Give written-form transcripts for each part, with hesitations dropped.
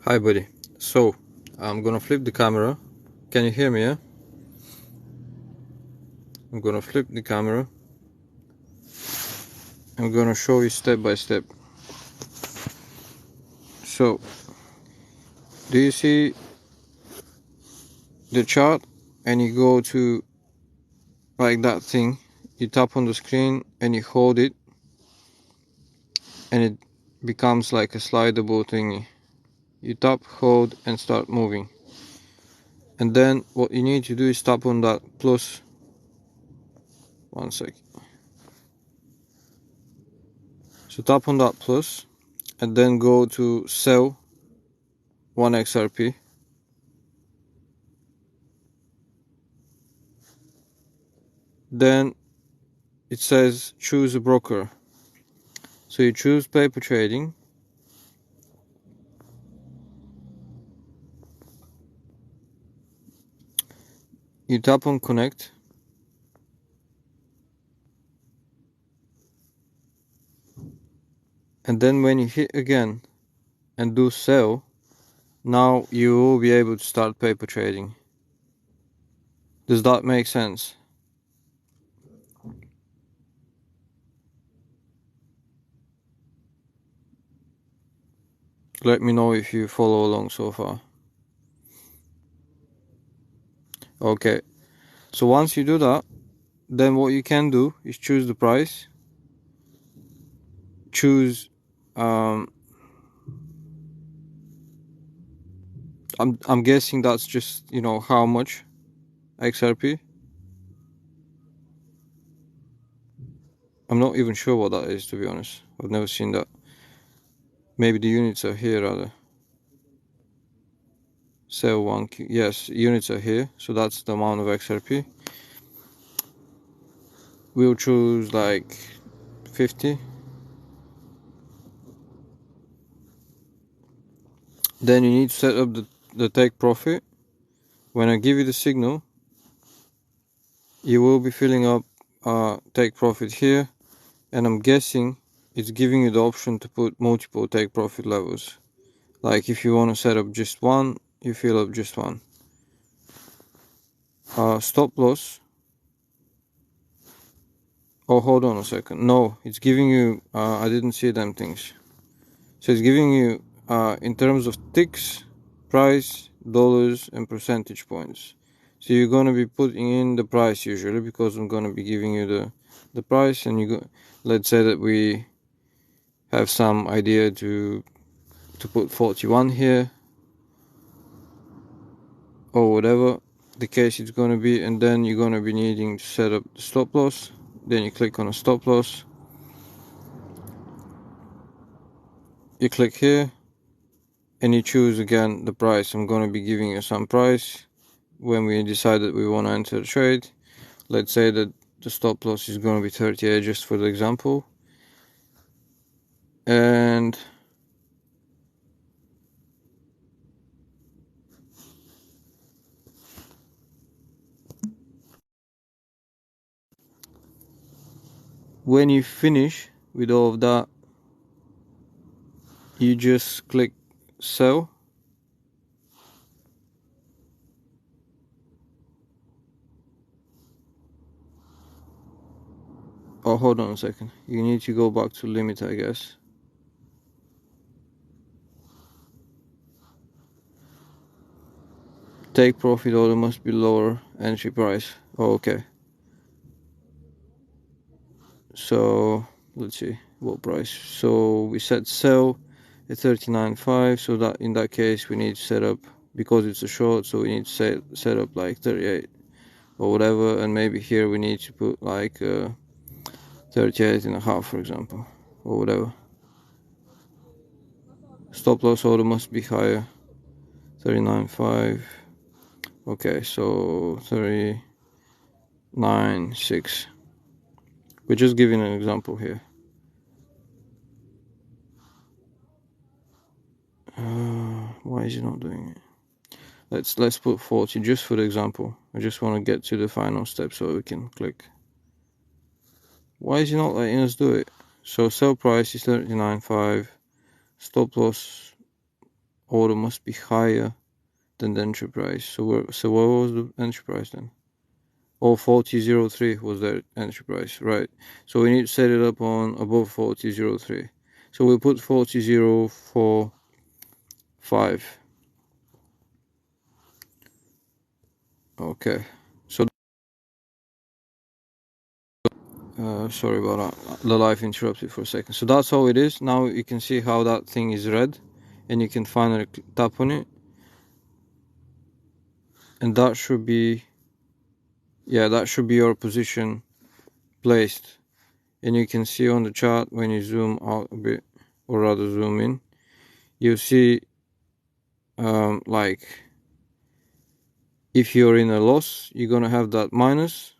Hi buddy, so I'm gonna flip the camera. Can you hear me? Yeah, I'm gonna flip the camera. I'm gonna show you step by step. So do you see the chart? And you go to like that thing, you tap on the screen and you hold it and it becomes like a slidable thingy. You tap, hold and start moving, and then what you need to do is tap on that plus. One sec. So tap on that plus and then go to sell 1 XRP. Then it says choose a broker. So you choose paper trading. You tap on connect. And then when you hit again and do sell, now you will be able to start paper trading. Does that make sense? Let me know if you follow along so far. Okay, so once you do that, then what you can do is choose the price. Choose I'm guessing that's just, you know, how much XRP. I'm not even sure what that is, to be honest. I've never seen that. Maybe the units are here rather. Sell 1, yes, units are here, so that's the amount of XRP. We'll choose like 50. Then you need to set up the take profit. When I give you the signal, you will be filling up take profit here, and I'm guessing it's giving you the option to put multiple take profit levels. Like if you want to set up just one, you fill up just one. Stop loss. Oh, hold on a second. No, it's giving you, I didn't see them things. So it's giving you in terms of ticks, price, dollars, and percentage points. So you're going to be putting in the price usually, because I'm going to be giving you the price, and you go, let's say that we have some idea to put 41 here or whatever the case it's going to be, and then you're going to be needing to set up the stop loss. Then you click on a stop loss, you click here and you choose again the price. I'm going to be giving you some price when we decide that we want to enter the trade. Let's say that the stop loss is going to be 38 just for the example, and when you finish with all of that, you just click sell. Oh, hold on a second, you need to go back to limit, I guess. Take profit order must be lower entry price. Oh, okay, so let's see what price. So we set sell at 39.5, so that in that case we need to set up, because it's a short, so we need to set up like 38 or whatever, and maybe here we need to put like 38.5 for example, or whatever. Stop loss order must be higher, 39.5. okay, so 39.6. we're just giving an example here. Why is it not doing it? Let's put 40 just for the example. I just want to get to the final step so we can click. Why is it not letting us do it? So sell price is 39.5, stop loss order must be higher than the entry price. So what was the entry price then? Oh, 40.03 was the entry price, right? So we need to set it up on above 40.03. So we'll put 40.45. Okay. So sorry about that. The live interrupted for a second. So that's how it is. Now you can see how that thing is red, and you can finally tap on it, and that should be, yeah, that should be your position placed. And you can see on the chart, when you zoom out a bit, or rather zoom in, you see like if you're in a loss, you're gonna have that minus.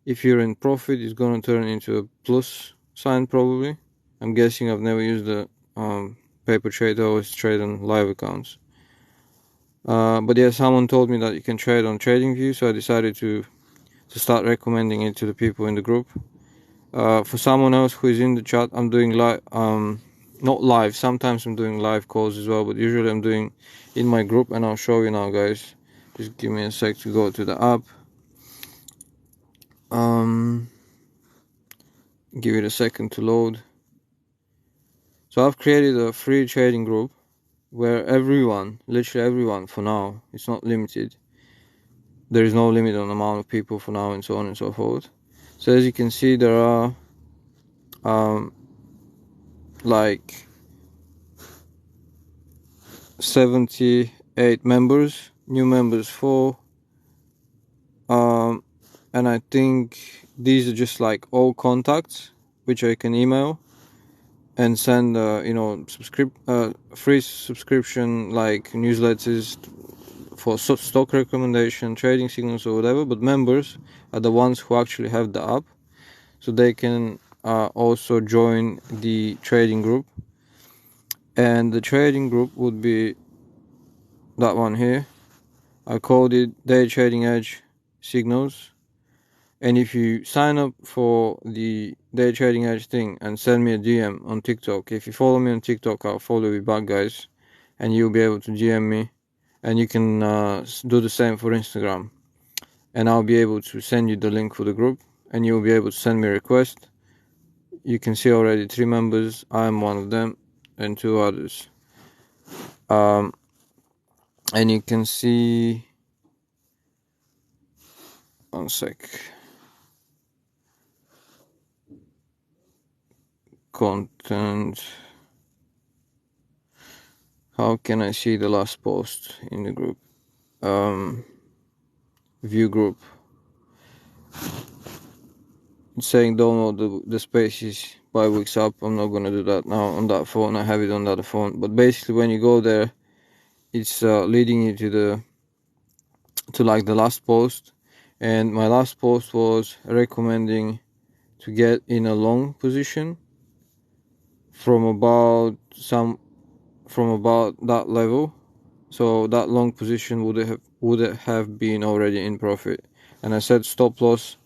If you're in profit, it's gonna turn into a plus sign probably. I'm guessing. I've never used the paper trade. I always trade on live accounts. But yeah, someone told me that you can trade on TradingView, so I decided to start recommending it to the people in the group. For someone else who is in the chat, I'm doing live, not live, sometimes I'm doing live calls as well, but usually I'm doing in my group, and I'll show you now, guys. Just give me a sec to go to the app. Give it a second to load. So I've created a free trading group where everyone, literally everyone for now, it's not limited. There is no limit on the amount of people for now, and so on and so forth. So as you can see, there are like 78 members, new members 4, and I think these are just like all contacts which I can email and send free subscription like newsletters for stock recommendation, trading signals or whatever. But members are the ones who actually have the app, so they can also join the trading group. And the trading group would be that one here. I called it Day Trading Edge Signals. And if you sign up for the Day Trading Edge thing and send me a DM on TikTok, if you follow me on TikTok, I'll follow you back, guys, and you'll be able to DM me. And you can do the same for Instagram, and I'll be able to send you the link for the group, and you'll be able to send me a request. You can see already 3 members. I'm one of them, and 2 others. And you can see, one sec, content. How can I see the last post in the group? View group. It's saying download the spaces by weeks up. I'm not gonna do that now on that phone. I have it on the other phone. But basically, when you go there, it's leading you to like the last post. And my last post was recommending to get in a long position from about that level. So that long position would have been already in profit. And I said stop loss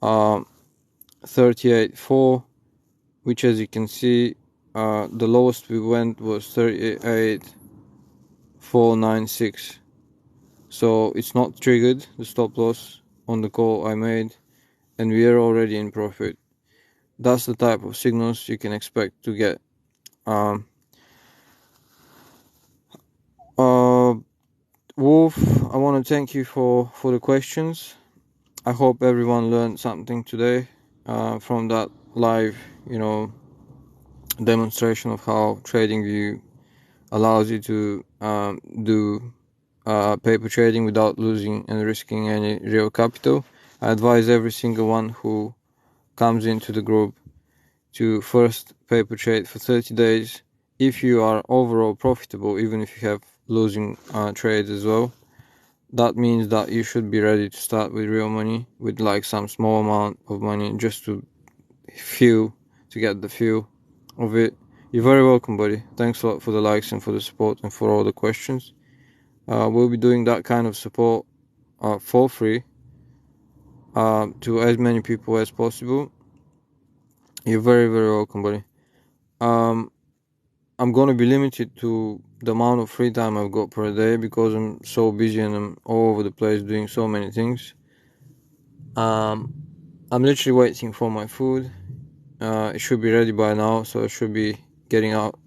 38.4, which, as you can see, the lowest we went was 38.496. So it's not triggered, the stop loss, on the call I made, and we are already in profit. That's the type of signals you can expect to get. Wolf, I want to thank you for the questions. I hope everyone learned something today from that live, demonstration of how TradingView allows you to do paper trading without losing and risking any real capital. I advise every single one who comes into the group to first paper trade for 30 days. If you are overall profitable, even if you have losing trades as well, that means that you should be ready to start with real money, with like some small amount of money, just to get the feel of it. You're very welcome, buddy. Thanks a lot for the likes and for the support and for all the questions. We'll be doing that kind of support for free to as many people as possible. You're very, very welcome, buddy. I'm going to be limited to the amount of free time I've got per day, because I'm so busy and I'm all over the place doing so many things. I'm literally waiting for my food. It should be ready by now, so I should be getting out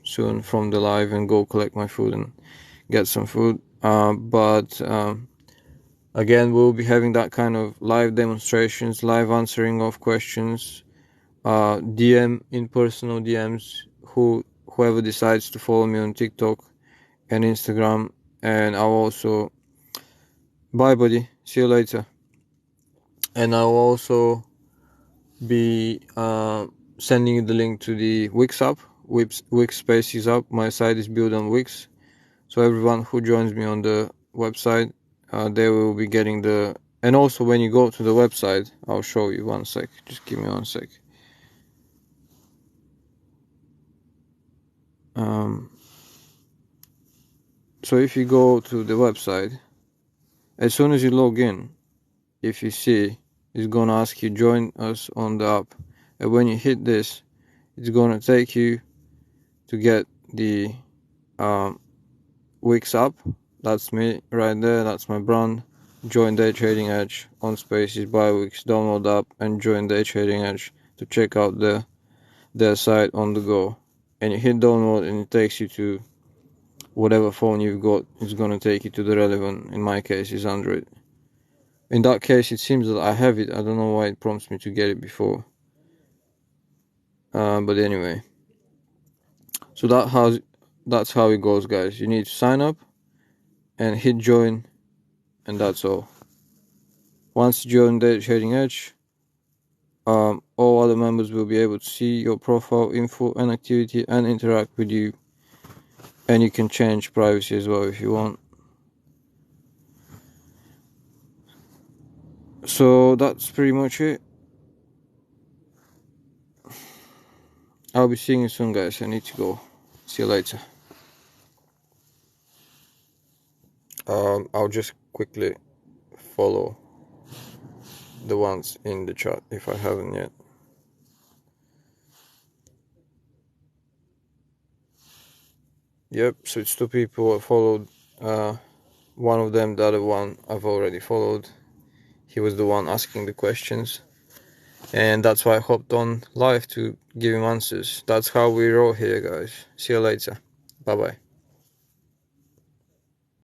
soon from the live and go collect my food and get some food. But again, we'll be having that kind of live demonstrations, live answering of questions, DM in personal DMs, whoever decides to follow me on TikTok and Instagram. And I'll also, bye buddy, see you later. And I'll also be sending you the link to the Wix app. Wix Spaces app. My site is built on Wix, so everyone who joins me on the website, they will be getting the. And also, when you go to the website, I'll show you. One sec. Just give me one sec. So if you go to the website, as soon as you log in, if you see, it's gonna ask you join us on the app, and when you hit this, it's gonna take you to get the Wix app. That's me right there. That's my brand. Join Day Trading Edge on Spaces by Wix. Download the app and join Day Trading Edge to check out their site on the go. And you hit download and it takes you to whatever phone you've got. It's gonna take you to the relevant. In my case, is Android. In that case, it seems that I have it. I don't know why it prompts me to get it before. But anyway, so that's how it goes, guys. You need to sign up and hit join, and that's all. Once you join the Trading Edge, all other members will be able to see your profile info and activity and interact with you, and you can change privacy as well if you want. So that's pretty much it. I'll be seeing you soon, guys. I need to go. See you later. I'll just quickly follow the ones in the chat if I haven't yet. Yep, so it's two people I followed. One of them, the other one I've already followed. He was the one asking the questions, and that's why I hopped on live to give him answers. That's how we roll here, guys. See you later. Bye bye.